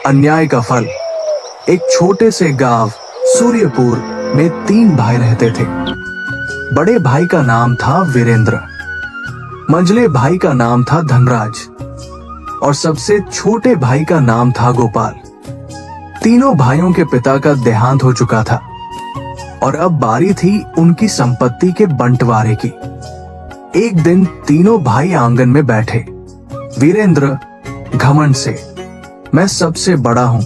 अन्याय का फल। एक छोटे से गांव सूर्यपुर में 3 भाई रहते थे। बड़े भाई का नाम था वीरेंद्र, मंझले भाई का नाम था धनराज और सबसे छोटे भाई का नाम था गोपाल। तीनों भाइयों के पिता का देहांत हो चुका था और अब बारी थी उनकी संपत्ति के बंटवारे की। एक दिन तीनों भाई आंगन में बैठे। वीरेंद्र घमंड से, मैं सबसे बड़ा हूं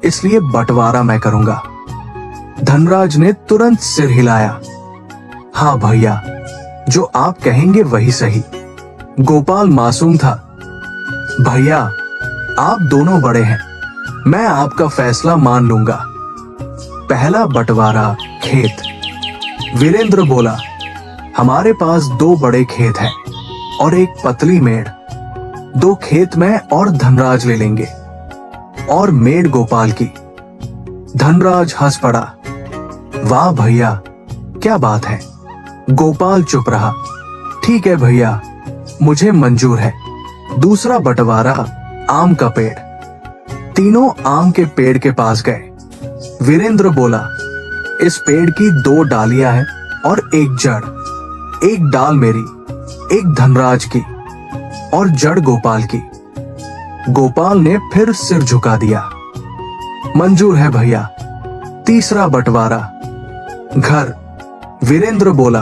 इसलिए बंटवारा मैं करूंगा। धनराज ने तुरंत सिर हिलाया, हाँ भैया, जो आप कहेंगे वही सही। गोपाल मासूम था, भैया आप दोनों बड़े हैं, मैं आपका फैसला मान लूंगा। पहला बंटवारा खेत। वीरेंद्र बोला, हमारे पास 2 बड़े खेत हैं और एक पतली मेड़। 2 खेत मैं और धनराज ले लेंगे और मेड़ गोपाल की। धनराज हंस पड़ा, वाह भैया क्या बात है। गोपाल चुप रहा, ठीक है भैया, मुझे मंजूर है। दूसरा बंटवारा आम का पेड़। तीनों आम के पेड़ के पास गए। वीरेंद्र बोला, इस पेड़ की 2 डालियां हैं और एक जड़। एक डाल मेरी, एक धनराज की और जड़ गोपाल की। गोपाल ने फिर सिर झुका दिया, मंजूर है भैया। तीसरा बंटवारा घर। वीरेंद्र बोला,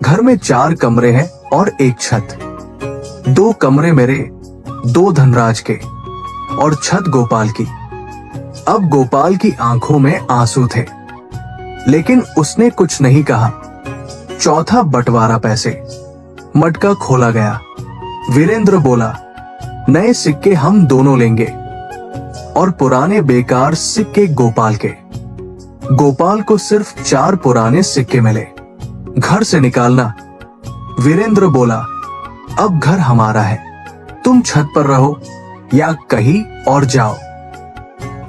घर में 4 कमरे हैं और एक छत। 2 कमरे मेरे, 2 धनराज के और छत गोपाल की। अब गोपाल की आंखों में आंसू थे, लेकिन उसने कुछ नहीं कहा। चौथा बंटवारा पैसे। मटका खोला गया। वीरेंद्र बोला, नए सिक्के हम दोनों लेंगे और पुराने बेकार सिक्के गोपाल के। गोपाल को सिर्फ 4 पुराने सिक्के मिले। घर से निकालना। वीरेंद्र बोला, अब घर हमारा है, तुम छत पर रहो या कहीं और जाओ।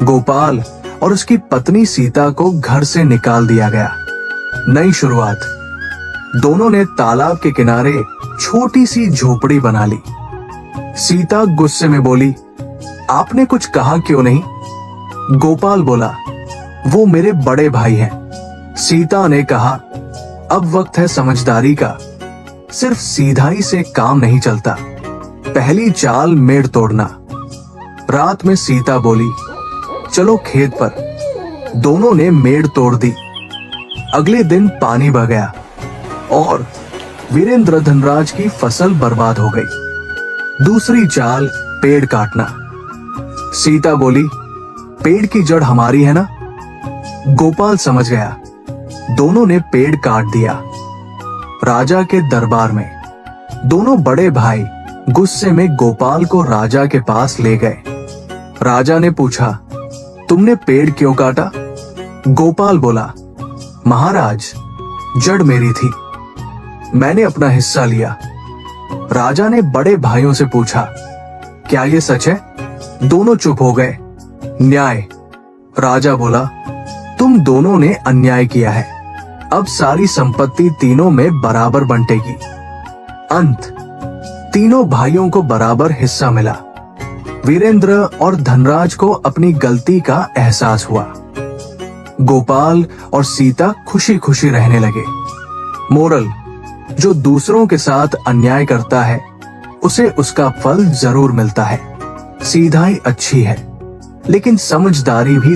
गोपाल और उसकी पत्नी सीता को घर से निकाल दिया गया। नई शुरुआत। दोनों ने तालाब के किनारे छोटी सी झोपड़ी बना ली। सीता गुस्से में बोली, आपने कुछ कहा क्यों नहीं? गोपाल बोला, वो मेरे बड़े भाई हैं। सीता ने कहा, अब वक्त है समझदारी का, सिर्फ सीधाई से काम नहीं चलता। पहली चाल मेड़ तोड़ना। रात में सीता बोली, चलो खेत पर। दोनों ने मेड़ तोड़ दी। अगले दिन पानी बह गया और वीरेंद्र धनराज की फसल बर्बाद हो गई। दूसरी चाल पेड़ काटना। सीता बोली, पेड़ की जड़ हमारी है ना? गोपाल समझ गया। दोनों ने पेड़ काट दिया। राजा के दरबार में दोनों बड़े भाई गुस्से में गोपाल को राजा के पास ले गए। राजा ने पूछा, तुमने पेड़ क्यों काटा? गोपाल बोला, महाराज, जड़ मेरी थी, मैंने अपना हिस्सा लिया। राजा ने बड़े भाइयों से पूछा, क्या ये सच है? दोनों चुप हो गए। न्याय। राजा बोला, तुम दोनों ने अन्याय किया है, अब सारी संपत्ति तीनों में बराबर बंटेगी। अंत। तीनों भाइयों को बराबर हिस्सा मिला। वीरेंद्र और धनराज को अपनी गलती का एहसास हुआ। गोपाल और सीता खुशी खुशी रहने लगे। मोरल, जो दूसरों के साथ अन्याय करता है उसे उसका फल जरूर मिलता है। सीधाई अच्छी है, लेकिन समझदारी भी